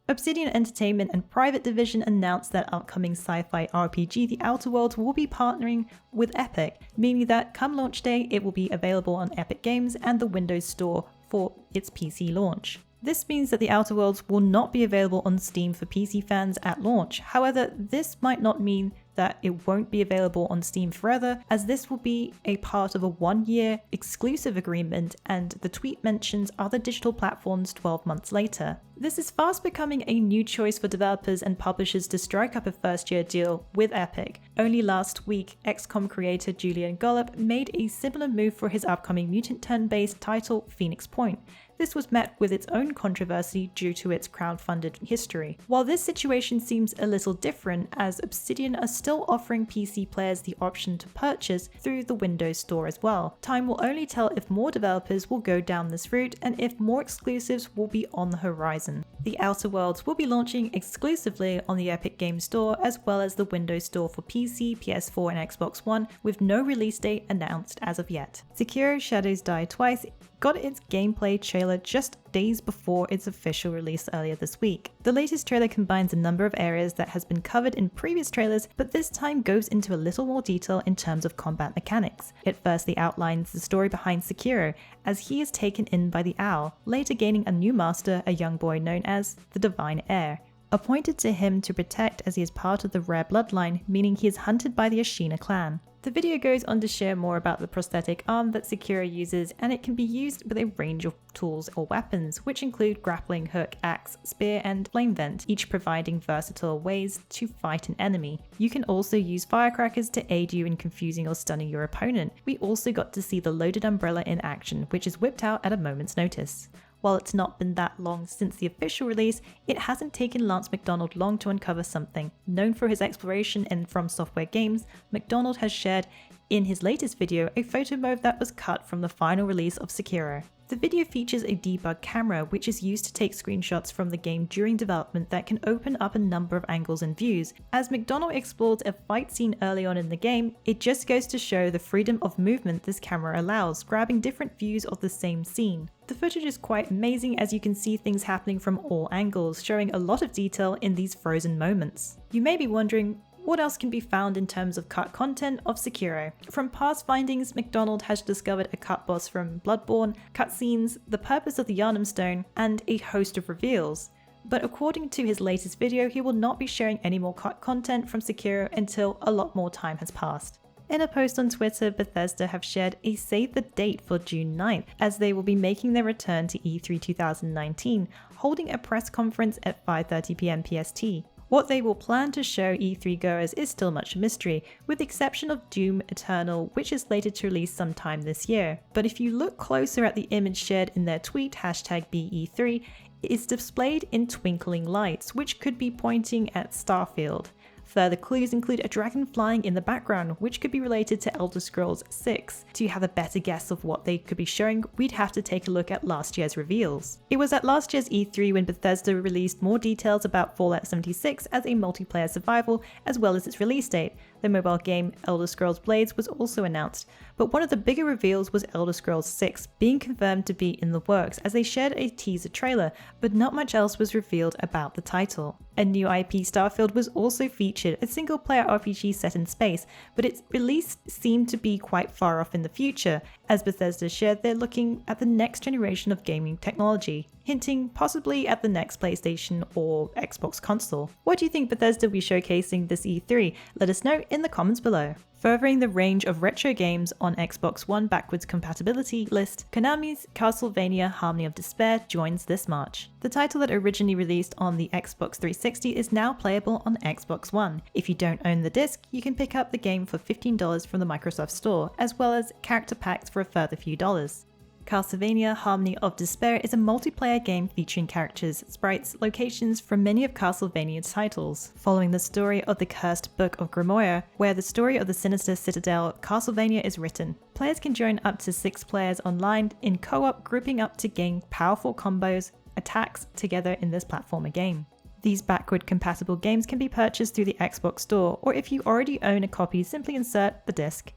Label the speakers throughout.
Speaker 1: Obsidian Entertainment and Private Division announced that upcoming sci-fi RPG The Outer Worlds will be partnering with Epic, meaning that come launch day it will be available on Epic Games and the Windows Store for its PC launch. This means that The Outer Worlds will not be available on Steam for PC fans at launch. However, this might not mean that it won't be available on Steam forever, as this will be a part of a 1-year exclusive agreement, and the tweet mentions other digital platforms 12 months later. This is fast becoming a new choice for developers and publishers to strike up a first-year deal with Epic. Only last week, XCOM creator Julian Gollop made a similar move for his upcoming mutant turn-based title Phoenix Point. This was met with its own controversy due to its crowdfunded history. While this situation seems a little different, as Obsidian are still offering PC players the option to purchase through the Windows Store as well. Time will only tell if more developers will go down this route and if more exclusives will be on the horizon. The Outer Worlds will be launching exclusively on the Epic Games Store as well as the Windows Store for PC, PS4 and Xbox One, with no release date announced as of yet. Sekiro Shadows Die Twice got its gameplay trailer just days before its official release earlier this week. The latest trailer combines a number of areas that has been covered in previous trailers, but this time goes into a little more detail in terms of combat mechanics. It firstly outlines the story behind Sekiro, as he is taken in by the Owl, later gaining a new master, a young boy known as the Divine Heir, appointed to him to protect as he is part of the rare bloodline, meaning he is hunted by the Ashina clan. The video goes on to share more about the prosthetic arm that Sekiro uses, and it can be used with a range of tools or weapons, which include grappling hook, axe, spear and flame vent, each providing versatile ways to fight an enemy. You can also use firecrackers to aid you in confusing or stunning your opponent. We also got to see the loaded umbrella in action, which is whipped out at a moment's notice. While it's not been that long since the official release, it hasn't taken Lance McDonald long to uncover something. Known for his exploration in From Software games, McDonald has shared in his latest video a photo mode that was cut from the final release of Sekiro. The video features a debug camera which is used to take screenshots from the game during development that can open up a number of angles and views. As McDonald explores a fight scene early on in the game, it just goes to show the freedom of movement this camera allows, grabbing different views of the same scene. The footage is quite amazing as you can see things happening from all angles, showing a lot of detail in these frozen moments. You may be wondering, what else can be found in terms of cut content of Sekiro? From past findings, McDonald has discovered a cut boss from Bloodborne, cutscenes, the purpose of the Yharnam Stone, and a host of reveals. But according to his latest video, he will not be sharing any more cut content from Sekiro until a lot more time has passed. In a post on Twitter, Bethesda have shared a save the date for June 9th, as they will be making their return to E3 2019, holding a press conference at 5:30 PM PST. What they will plan to show E3 goers is still much a mystery, with the exception of Doom Eternal, which is slated to release sometime this year. But if you look closer at the image shared in their tweet, #BE3, it is displayed in twinkling lights, which could be pointing at Starfield. Further clues include a dragon flying in the background, which could be related to Elder Scrolls 6. To have a better guess of what they could be showing, we'd have to take a look at last year's reveals. It was at last year's E3 when Bethesda released more details about Fallout 76 as a multiplayer survival, as well as its release date. The mobile game Elder Scrolls Blades was also announced, but one of the bigger reveals was Elder Scrolls 6 being confirmed to be in the works, as they shared a teaser trailer, but not much else was revealed about the title. A new IP, Starfield, was also featured, a single-player RPG set in space, but its release seemed to be quite far off in the future. As Bethesda shared, they're looking at the next generation of gaming technology, hinting possibly at the next PlayStation or Xbox console. What do you think Bethesda will be showcasing this E3? Let us know in the comments below. Furthering the range of retro games on Xbox One backwards compatibility list, Konami's Castlevania Harmony of Despair joins this March. The title that originally released on the Xbox 360 is now playable on Xbox One. If you don't own the disc, you can pick up the game for $15 from the Microsoft Store, as well as character packs for a further few dollars. Castlevania Harmony of Despair is a multiplayer game featuring characters, sprites, locations from many of Castlevania's titles, following the story of the Cursed Book of Grimoire, where the story of the sinister citadel Castlevania is written. Players can join up to 6 players online in co-op, grouping up to gain powerful combos, attacks together in this platformer game. These backward-compatible games can be purchased through the Xbox Store, or if you already own a copy, simply insert the disc.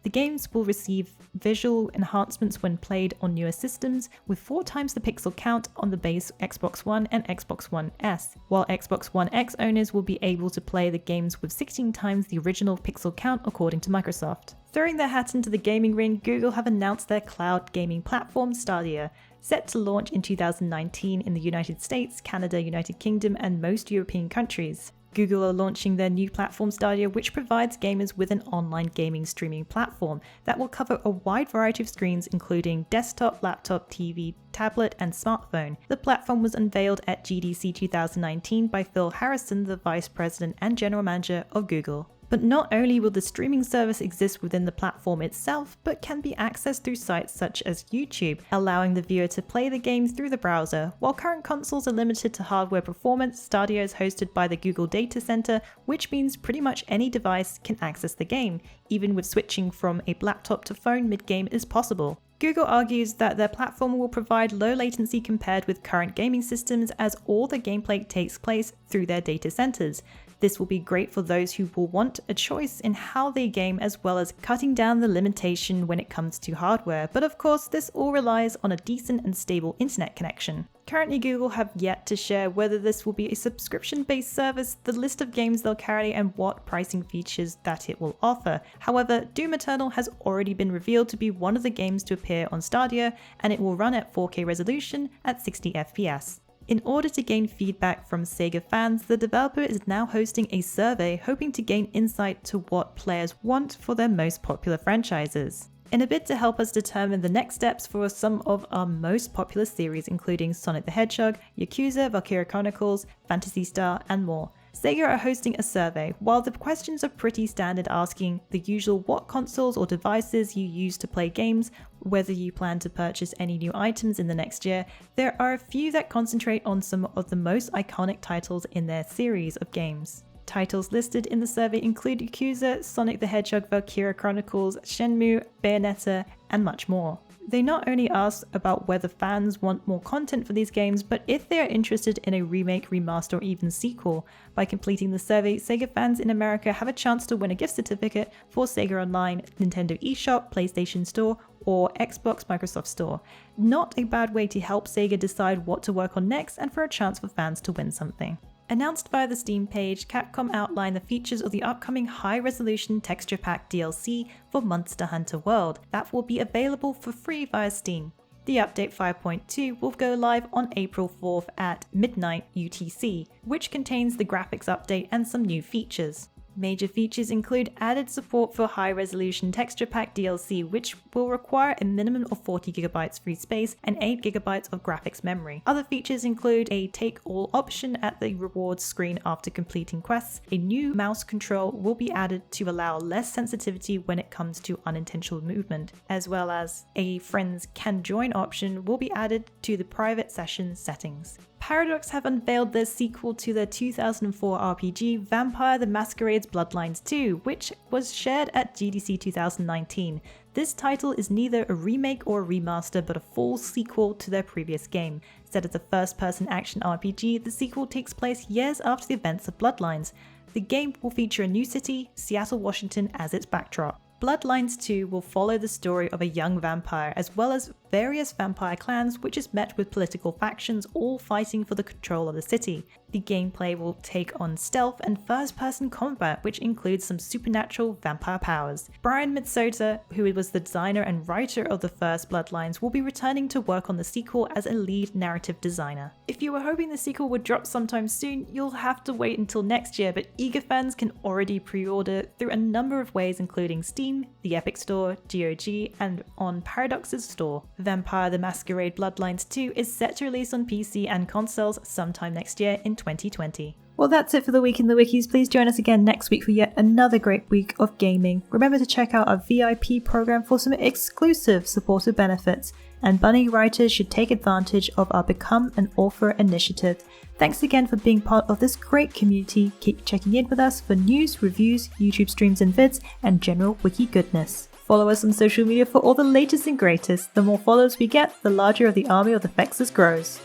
Speaker 1: The games will receive visual enhancements when played on newer systems, with 4 times the pixel count on the base Xbox One and Xbox One S, while Xbox One X owners will be able to play the games with 16 times the original pixel count according to Microsoft. Throwing their hat into the gaming ring, Google have announced their cloud gaming platform Stadia, set to launch in 2019 in the United States, Canada, United Kingdom, and most European countries. Google are launching their new platform Stadia, which provides gamers with an online gaming streaming platform that will cover a wide variety of screens including desktop, laptop, TV, tablet, and smartphone. The platform was unveiled at GDC 2019 by Phil Harrison, the Vice President and General Manager of Google. But not only will the streaming service exist within the platform itself, but can be accessed through sites such as YouTube, allowing the viewer to play the game through the browser. While current consoles are limited to hardware performance, Stadia is hosted by the Google Data Center, which means pretty much any device can access the game, even with switching from a laptop to phone mid-game is possible. Google argues that their platform will provide low latency compared with current gaming systems, as all the gameplay takes place through their data centers. This will be great for those who will want a choice in how they game, as well as cutting down the limitation when it comes to hardware, but of course this all relies on a decent and stable internet connection. Currently, Google have yet to share whether this will be a subscription-based service, the list of games they'll carry, and what pricing features that it will offer. However, Doom Eternal has already been revealed to be one of the games to appear on Stadia, and it will run at 4K resolution at 60 FPS. In order to gain feedback from Sega fans, the developer is now hosting a survey hoping to gain insight to what players want for their most popular franchises, in a bid to help us determine the next steps for some of our most popular series, including Sonic the Hedgehog, Yakuza, Valkyria Chronicles, Phantasy Star, and more. Sega are hosting a survey. While the questions are pretty standard, asking the usual what consoles or devices you use to play games, whether you plan to purchase any new items in the next year, there are a few that concentrate on some of the most iconic titles in their series of games. Titles listed in the survey include Yakuza, Sonic the Hedgehog, Valkyria Chronicles, Shenmue, Bayonetta, and much more. They not only ask about whether fans want more content for these games, but if they are interested in a remake, remaster, or even sequel. By completing the survey, Sega fans in America have a chance to win a gift certificate for Sega Online, Nintendo eShop, PlayStation Store, or Xbox Microsoft Store. Not a bad way to help Sega decide what to work on next, and for a chance for fans to win something. Announced via the Steam page, Capcom outlined the features of the upcoming high-resolution texture pack DLC for Monster Hunter World that will be available for free via Steam. The update 5.2 will go live on April 4th at midnight UTC, which contains the graphics update and some new features. Major features include added support for high-resolution texture pack DLC, which will require a minimum of 40GB free space and 8GB of graphics memory. Other features include a take-all option at the rewards screen after completing quests. A new mouse control will be added to allow less sensitivity when it comes to unintentional movement, as well as a friends can join option will be added to the private session settings. Paradox have unveiled their sequel to their 2004 RPG Vampire the Masquerade's Bloodlines 2, which was shared at GDC 2019. This title is neither a remake or a remaster, but a full sequel to their previous game. Set as a first-person action RPG, the sequel takes place years after the events of Bloodlines. The game will feature a new city, Seattle, Washington, as its backdrop. Bloodlines 2 will follow the story of a young vampire, as well as various vampire clans, which is met with political factions all fighting for the control of the city. The gameplay will take on stealth and first-person combat, which includes some supernatural vampire powers. Brian Mitsota, who was the designer and writer of the first Bloodlines, will be returning to work on the sequel as a lead narrative designer. If you were hoping the sequel would drop sometime soon, you'll have to wait until next year, but eager fans can already pre-order through a number of ways, including Steam, the Epic Store, GOG, and on Paradox's store. Vampire the Masquerade Bloodlines 2 is set to release on PC and consoles sometime next year in 2020. Well, that's it for the Week in the Wikis. Please join us again next week for yet another great week of gaming. Remember to check out our VIP program for some exclusive supporter benefits, and Bunny writers should take advantage of our Become an Author initiative. Thanks again for being part of this great community. Keep checking in with us for news, reviews, YouTube streams and vids, and general wiki goodness. Follow us on social media for all the latest and greatest. The more followers we get, the larger of the army of the Fexers grows.